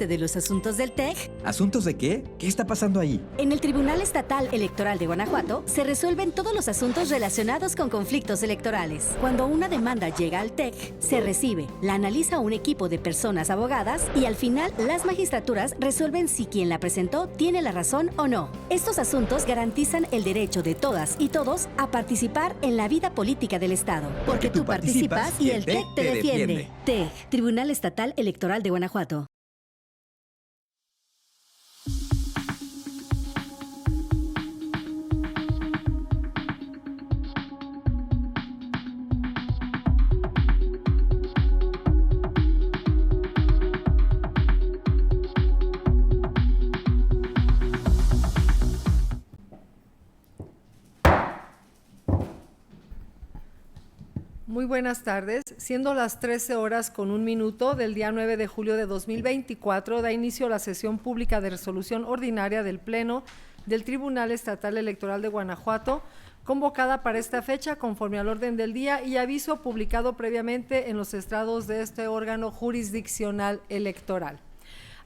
enteraste de los asuntos del TEC? ¿Asuntos de qué? ¿Qué está pasando ahí? En el Tribunal Estatal Electoral de Guanajuato se resuelven todos los asuntos relacionados con conflictos electorales. Cuando una demanda llega al TEC, se recibe, la analiza un equipo de personas abogadas y al final las magistraturas resuelven si quien la presentó tiene la razón o no. Estos asuntos garantizan el derecho de todas y todos a participar en la vida política del Estado. Porque tú participas y el TEC te defiende. TEC, Tribunal Estatal Electoral de Guanajuato. Muy buenas tardes. Siendo las 13:01 del día 9 de julio de 2024, da inicio la sesión pública de resolución ordinaria del Pleno del Tribunal Estatal Electoral de Guanajuato, convocada para esta fecha conforme al orden del día y aviso publicado previamente en los estrados de este órgano jurisdiccional electoral.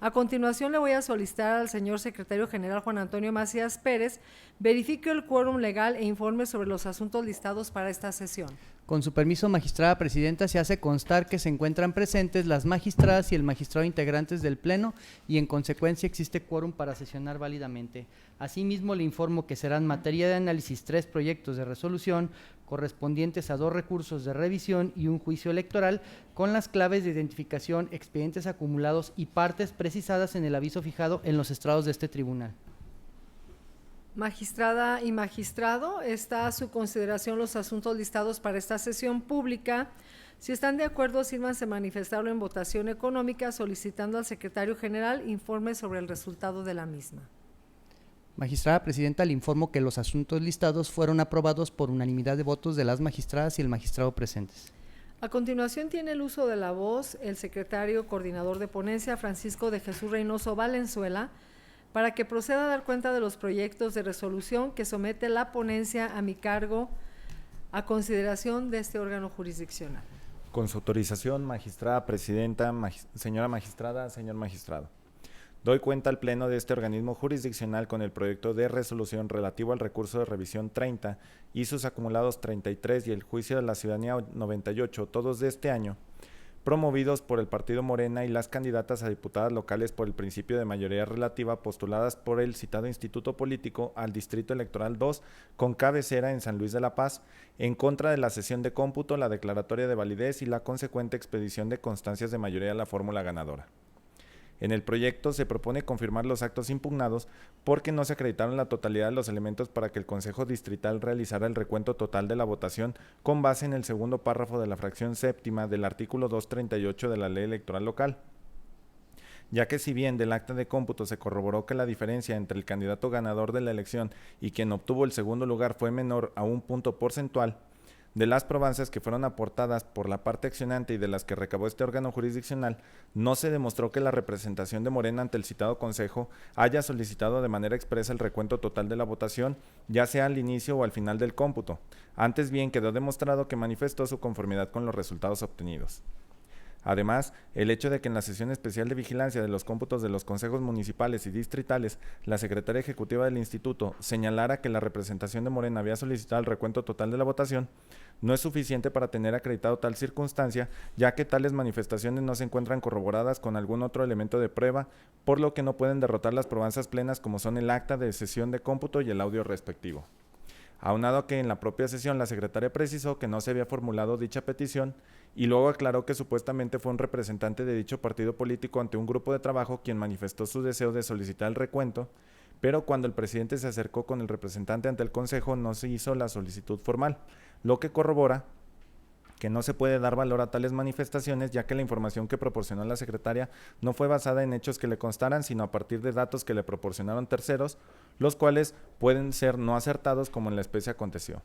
A continuación le voy a solicitar al señor secretario general Juan Antonio Macías Pérez verifique el quórum legal e informe sobre los asuntos listados para esta sesión. Con su permiso, magistrada presidenta, se hace constar que se encuentran presentes las magistradas y el magistrado integrantes del Pleno y en consecuencia existe quórum para sesionar válidamente. Asimismo, le informo que serán materia de análisis 3 proyectos de resolución correspondientes a 2 recursos de revisión y un juicio electoral con las claves de identificación, expedientes acumulados y partes precisadas en el aviso fijado en los estrados de este tribunal. Magistrada y magistrado, está a su consideración los asuntos listados para esta sesión pública. Si están de acuerdo, sírvanse manifestarlo en votación económica, solicitando al secretario general informe sobre el resultado de la misma. Magistrada presidenta, le informo que los asuntos listados fueron aprobados por unanimidad de votos de las magistradas y el magistrado presentes. A continuación tiene el uso de la voz el secretario coordinador de ponencia, Francisco de Jesús Reynoso Valenzuela, para que proceda a dar cuenta de los proyectos de resolución que somete la ponencia a mi cargo a consideración de este órgano jurisdiccional. Con su autorización, magistrada presidenta, señora magistrada, señor magistrado. Doy cuenta al Pleno de este organismo jurisdiccional con el proyecto de resolución relativo al recurso de revisión 30 y sus acumulados 33 y el juicio de la ciudadanía 98, todos de este año, promovidos por el Partido Morena y las candidatas a diputadas locales por el principio de mayoría relativa postuladas por el citado Instituto Político al Distrito Electoral 2 con cabecera en San Luis de la Paz, en contra de la sesión de cómputo, la declaratoria de validez y la consecuente expedición de constancias de mayoría a la fórmula ganadora. En el proyecto se propone confirmar los actos impugnados porque no se acreditaron la totalidad de los elementos para que el Consejo Distrital realizara el recuento total de la votación con base en el segundo párrafo de la fracción séptima del artículo 238 de la Ley Electoral Local, ya que si bien del acta de cómputo se corroboró que la diferencia entre el candidato ganador de la elección y quien obtuvo el segundo lugar fue menor a un punto porcentual, de las probanzas que fueron aportadas por la parte accionante y de las que recabó este órgano jurisdiccional, no se demostró que la representación de Morena ante el citado Consejo haya solicitado de manera expresa el recuento total de la votación, ya sea al inicio o al final del cómputo. Antes bien, quedó demostrado que manifestó su conformidad con los resultados obtenidos. Además, el hecho de que en la sesión especial de vigilancia de los cómputos de los consejos municipales y distritales, la secretaria ejecutiva del instituto señalara que la representación de Morena había solicitado el recuento total de la votación, no es suficiente para tener acreditado tal circunstancia, ya que tales manifestaciones no se encuentran corroboradas con algún otro elemento de prueba, por lo que no pueden derrotar las probanzas plenas como son el acta de sesión de cómputo y el audio respectivo. Aunado a que en la propia sesión la secretaria precisó que no se había formulado dicha petición y luego aclaró que supuestamente fue un representante de dicho partido político ante un grupo de trabajo quien manifestó su deseo de solicitar el recuento, pero cuando el presidente se acercó con el representante ante el Consejo no se hizo la solicitud formal, lo que corrobora que no se puede dar valor a tales manifestaciones, ya que la información que proporcionó la secretaria no fue basada en hechos que le constaran, sino a partir de datos que le proporcionaron terceros, los cuales pueden ser no acertados como en la especie aconteció.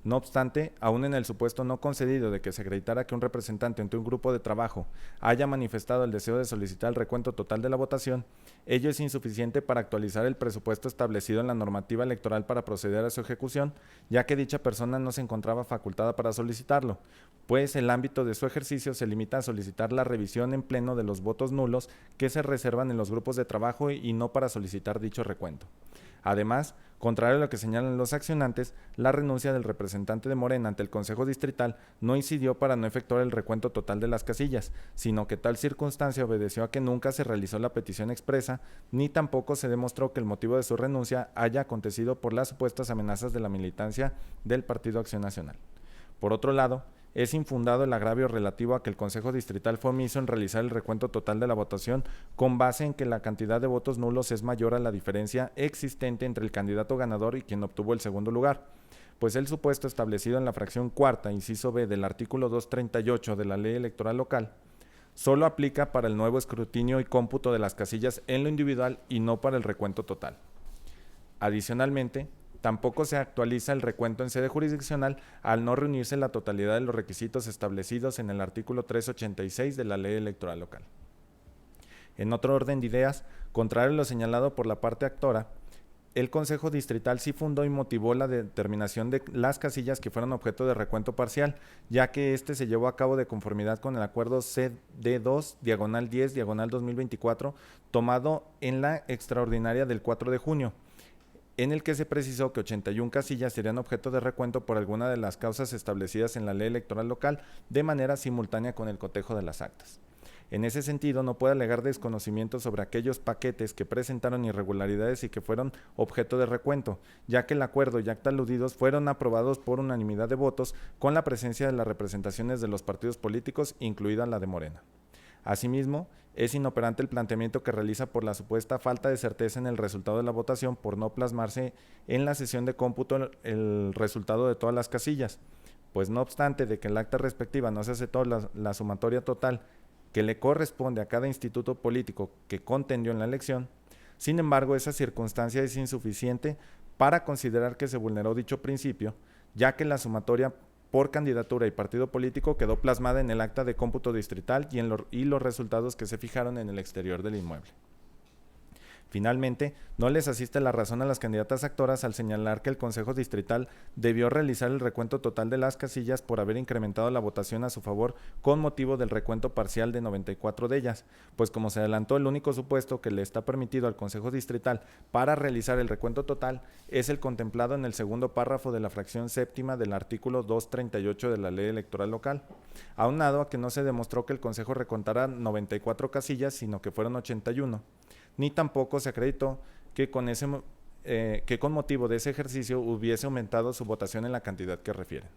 No obstante, aún en el supuesto no concedido de que se acreditara que un representante ante un grupo de trabajo haya manifestado el deseo de solicitar el recuento total de la votación, ello es insuficiente para actualizar el presupuesto establecido en la normativa electoral para proceder a su ejecución, ya que dicha persona no se encontraba facultada para solicitarlo, pues el ámbito de su ejercicio se limita a solicitar la revisión en pleno de los votos nulos que se reservan en los grupos de trabajo y no para solicitar dicho recuento. Además, contrario a lo que señalan los accionantes, la renuncia del representante de Morena ante el Consejo Distrital no incidió para no efectuar el recuento total de las casillas, sino que tal circunstancia obedeció a que nunca se realizó la petición expresa, ni tampoco se demostró que el motivo de su renuncia haya acontecido por las supuestas amenazas de la militancia del Partido Acción Nacional. Por otro lado, es infundado el agravio relativo a que el Consejo Distrital fue omiso en realizar el recuento total de la votación con base en que la cantidad de votos nulos es mayor a la diferencia existente entre el candidato ganador y quien obtuvo el segundo lugar, pues el supuesto establecido en la fracción cuarta, inciso B del artículo 238 de la Ley Electoral Local, solo aplica para el nuevo escrutinio y cómputo de las casillas en lo individual y no para el recuento total. Adicionalmente, tampoco se actualiza el recuento en sede jurisdiccional al no reunirse la totalidad de los requisitos establecidos en el artículo 386 de la Ley Electoral Local. En otro orden de ideas, contrario a lo señalado por la parte actora, el Consejo Distrital sí fundó y motivó la determinación de las casillas que fueron objeto de recuento parcial, ya que este se llevó a cabo de conformidad con el acuerdo CD2/10/2024 tomado en la extraordinaria del 4 de junio, en el que se precisó que 81 casillas serían objeto de recuento por alguna de las causas establecidas en la Ley Electoral Local de manera simultánea con el cotejo de las actas. En ese sentido, no puede alegar desconocimiento sobre aquellos paquetes que presentaron irregularidades y que fueron objeto de recuento, ya que el acuerdo y acta aludidos fueron aprobados por unanimidad de votos con la presencia de las representaciones de los partidos políticos, incluida la de Morena. Asimismo, es inoperante el planteamiento que realiza por la supuesta falta de certeza en el resultado de la votación por no plasmarse en la sesión de cómputo el resultado de todas las casillas, pues no obstante de que el acta respectiva no se aceptó la sumatoria total que le corresponde a cada instituto político que contendió en la elección, sin embargo esa circunstancia es insuficiente para considerar que se vulneró dicho principio, ya que la sumatoria por candidatura y partido político quedó plasmada en el acta de cómputo distrital y los resultados que se fijaron en el exterior del inmueble. Finalmente, no les asiste la razón a las candidatas actoras al señalar que el Consejo Distrital debió realizar el recuento total de las casillas por haber incrementado la votación a su favor con motivo del recuento parcial de 94 de ellas, pues como se adelantó, el único supuesto que le está permitido al Consejo Distrital para realizar el recuento total es el contemplado en el segundo párrafo de la fracción séptima del artículo 238 de la Ley Electoral Local, aunado a que no se demostró que el Consejo recontara 94 casillas, sino que fueron 81. Ni tampoco se acreditó que con motivo de ese ejercicio hubiese aumentado su votación en la cantidad que refieren.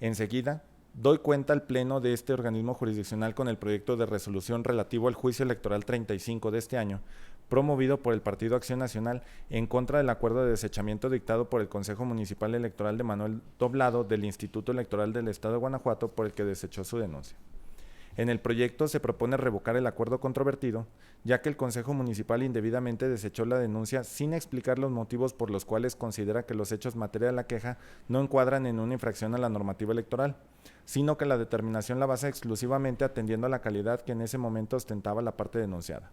Enseguida, doy cuenta al Pleno de este organismo jurisdiccional con el proyecto de resolución relativo al juicio electoral 35 de este año, promovido por el Partido Acción Nacional en contra del acuerdo de desechamiento dictado por el Consejo Municipal Electoral de Manuel Doblado del Instituto Electoral del Estado de Guanajuato, por el que desechó su denuncia. En el proyecto se propone revocar el acuerdo controvertido, ya que el Consejo Municipal indebidamente desechó la denuncia sin explicar los motivos por los cuales considera que los hechos materia de la queja no encuadran en una infracción a la normativa electoral, sino que la determinación la basa exclusivamente atendiendo a la calidad que en ese momento ostentaba la parte denunciada.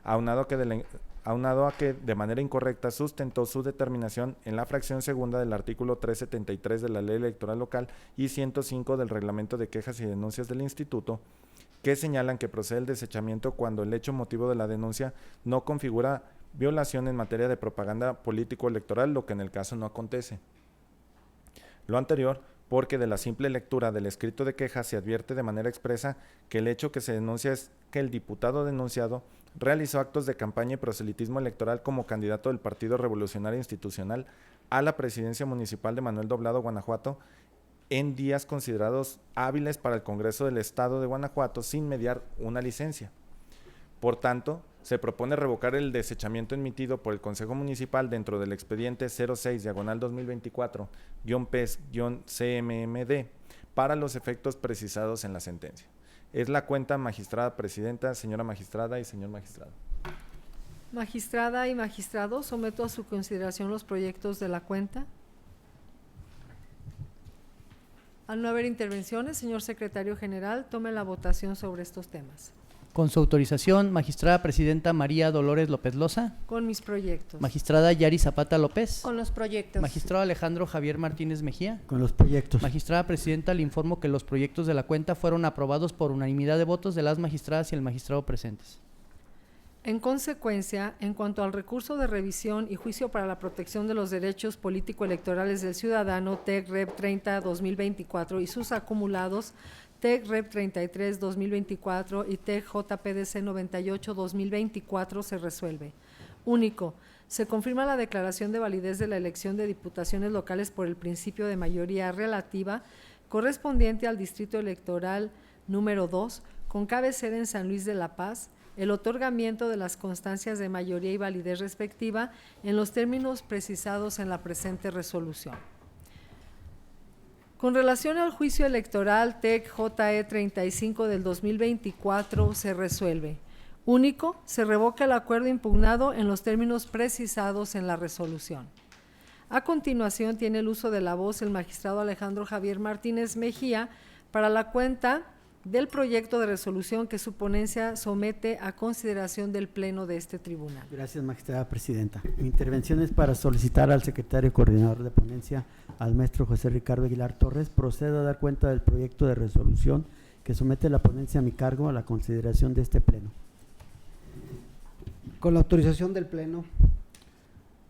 Aunado a que de manera incorrecta sustentó su determinación en la fracción segunda del artículo 373 de la Ley Electoral Local y 105 del Reglamento de Quejas y Denuncias del Instituto, que señalan que procede el desechamiento cuando el hecho motivo de la denuncia no configura violación en materia de propaganda político-electoral, lo que en el caso no acontece. Lo anterior porque de la simple lectura del escrito de queja se advierte de manera expresa que el hecho que se denuncia es que el diputado denunciado realizó actos de campaña y proselitismo electoral como candidato del Partido Revolucionario Institucional a la presidencia municipal de Manuel Doblado, Guanajuato, en días considerados hábiles para el Congreso del Estado de Guanajuato sin mediar una licencia. Por tanto, se propone revocar el desechamiento emitido por el Consejo Municipal dentro del expediente 06/2024-PES-CMMD para los efectos precisados en la sentencia. Es la cuenta, magistrada presidenta, señora magistrada y señor magistrado. Magistrada y magistrado, someto a su consideración los proyectos de la cuenta. Al no haber intervenciones, señor secretario general, tome la votación sobre estos temas. Con su autorización, magistrada presidenta María Dolores López Loza, Con mis proyectos. magistrada Yari Zapata López, Con los proyectos. magistrado Alejandro Javier Martínez Mejía, Con los proyectos. magistrada presidenta, le informo que los proyectos de la cuenta fueron aprobados por unanimidad de votos de las magistradas y el magistrado presentes. En consecuencia, en cuanto al recurso de revisión y juicio para la protección de los derechos político-electorales del ciudadano TEC Rep 30-2024 y sus acumulados TEC Rep 33-2024 y TEC JPDC 98-2024 se resuelve. Único, se confirma la declaración de validez de la elección de diputaciones locales por el principio de mayoría relativa correspondiente al distrito electoral número 2 con cabecera en San Luis de la Paz, el otorgamiento de las constancias de mayoría y validez respectiva en los términos precisados en la presente resolución. Con relación al juicio electoral TEC JE 35 del 2024 se resuelve. Único, se revoca el acuerdo impugnado en los términos precisados en la resolución. A continuación tiene el uso de la voz el magistrado Alejandro Javier Martínez Mejía para la cuenta del proyecto de resolución que su ponencia somete a consideración del Pleno de este tribunal. Gracias, magistrada presidenta. Mi intervención es para solicitar al secretario coordinador de ponencia, al maestro José Ricardo Aguilar Torres, proceda a dar cuenta del proyecto de resolución que somete la ponencia a mi cargo a la consideración de este Pleno. Con la autorización del Pleno,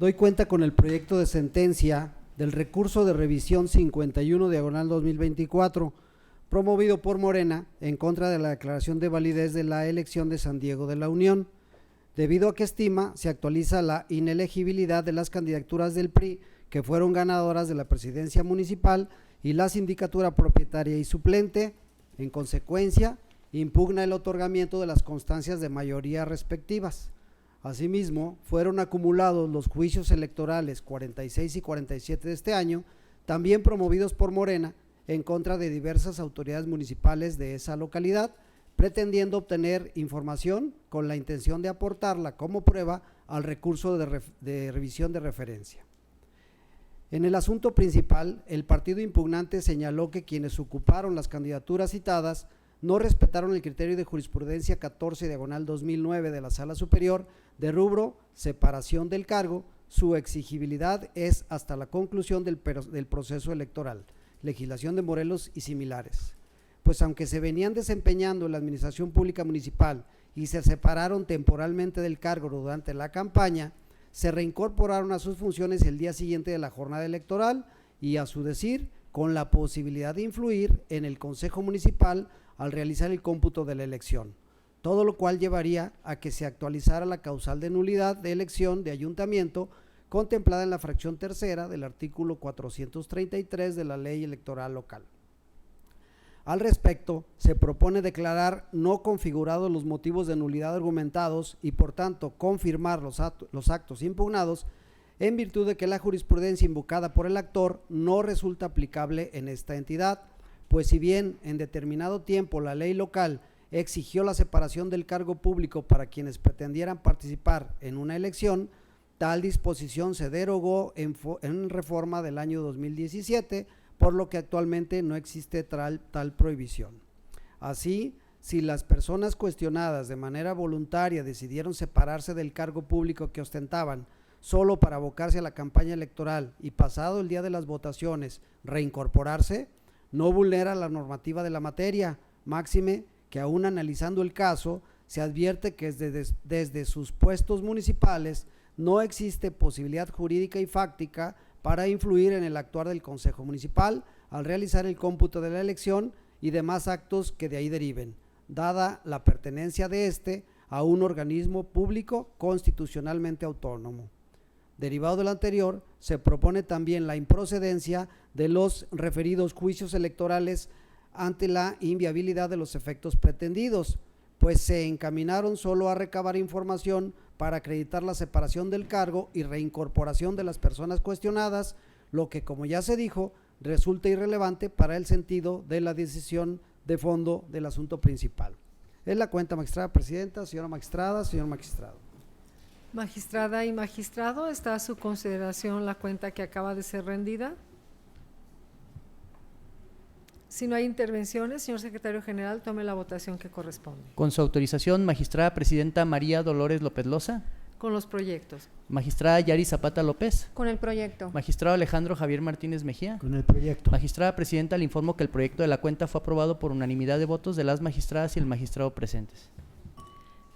doy cuenta con el proyecto de sentencia del recurso de revisión 51/2024, promovido por Morena en contra de la declaración de validez de la elección de San Diego de la Unión, debido a que estima se actualiza la inelegibilidad de las candidaturas del PRI que fueron ganadoras de la presidencia municipal y la sindicatura propietaria y suplente. En consecuencia, impugna el otorgamiento de las constancias de mayoría respectivas. Asimismo, fueron acumulados los juicios electorales 46 y 47 de este año, también promovidos por Morena, en contra de diversas autoridades municipales de esa localidad, pretendiendo obtener información con la intención de aportarla como prueba al recurso de revisión de referencia. En el asunto principal, el partido impugnante señaló que quienes ocuparon las candidaturas citadas no respetaron el criterio de jurisprudencia 14/2009 de la Sala Superior de rubro separación del cargo. Su exigibilidad es hasta la conclusión del proceso electoral, legislación de Morelos y similares, pues aunque se venían desempeñando en la administración pública municipal y se separaron temporalmente del cargo durante la campaña, se reincorporaron a sus funciones el día siguiente de la jornada electoral y, a su decir, con la posibilidad de influir en el Consejo Municipal al realizar el cómputo de la elección, todo lo cual llevaría a que se actualizara la causal de nulidad de elección de ayuntamiento contemplada en la fracción tercera del artículo 433 de la Ley Electoral Local. Al respecto, se propone declarar no configurados los motivos de nulidad argumentados y, por tanto, confirmar los actos impugnados, en virtud de que la jurisprudencia invocada por el actor no resulta aplicable en esta entidad, pues si bien en determinado tiempo la ley local exigió la separación del cargo público para quienes pretendieran participar en una elección, tal disposición se derogó en reforma del año 2017, por lo que actualmente no existe tal prohibición. Así, si las personas cuestionadas de manera voluntaria decidieron separarse del cargo público que ostentaban solo para abocarse a la campaña electoral y pasado el día de las votaciones reincorporarse, no vulnera la normativa de la materia, máxime que aún analizando el caso, se advierte que desde sus puestos municipales no existe posibilidad jurídica y fáctica para influir en el actuar del Consejo Municipal al realizar el cómputo de la elección y demás actos que de ahí deriven, dada la pertenencia de éste a un organismo público constitucionalmente autónomo. Derivado de lo anterior, se propone también la improcedencia de los referidos juicios electorales ante la inviabilidad de los efectos pretendidos, pues se encaminaron solo a recabar información para acreditar la separación del cargo y reincorporación de las personas cuestionadas, lo que, como ya se dijo, resulta irrelevante para el sentido de la decisión de fondo del asunto principal. Es la cuenta, magistrada presidenta, señora magistrada, señor magistrado. Magistrada y magistrado, ¿está a su consideración la cuenta que acaba de ser rendida? Si no hay intervenciones, señor secretario general, tome la votación que corresponde. Con su autorización, magistrada presidenta María Dolores López Loza, Con los proyectos. magistrada Yari Zapata López, Con el proyecto. magistrado Alejandro Javier Martínez Mejía. Con el proyecto. Magistrada presidenta, le informo que el proyecto de la cuenta fue aprobado por unanimidad de votos de las magistradas y el magistrado presentes.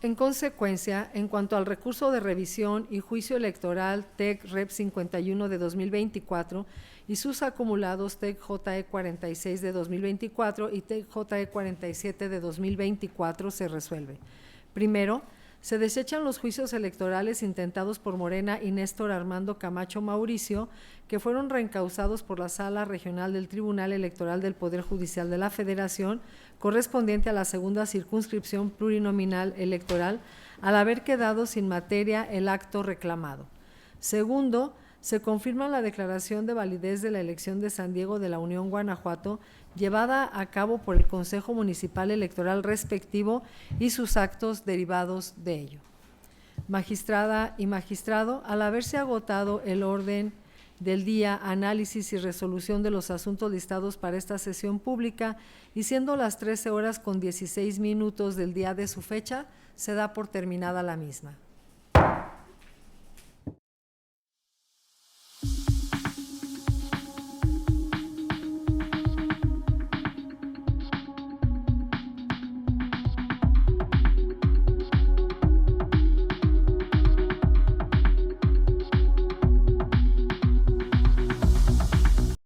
En consecuencia, en cuanto al recurso de revisión y juicio electoral TEC Rep 51 de 2024 y sus acumulados TEC JE 46 de 2024 y TEC JE 47 de 2024 se resuelve. Primero, se desechan los juicios electorales intentados por Morena y Néstor Armando Camacho Mauricio, que fueron reencausados por la Sala Regional del Tribunal Electoral del Poder Judicial de la Federación, correspondiente a la segunda circunscripción plurinominal electoral, al haber quedado sin materia el acto reclamado. Segundo, se confirma la declaración de validez de la elección de San Diego de la Unión Guanajuato, llevada a cabo por el Consejo Municipal Electoral respectivo y sus actos derivados de ello. Magistrada y magistrado, al haberse agotado el orden del día, análisis y resolución de los asuntos listados para esta sesión pública y siendo las 13 horas con 16 minutos del día de su fecha, se da por terminada la misma.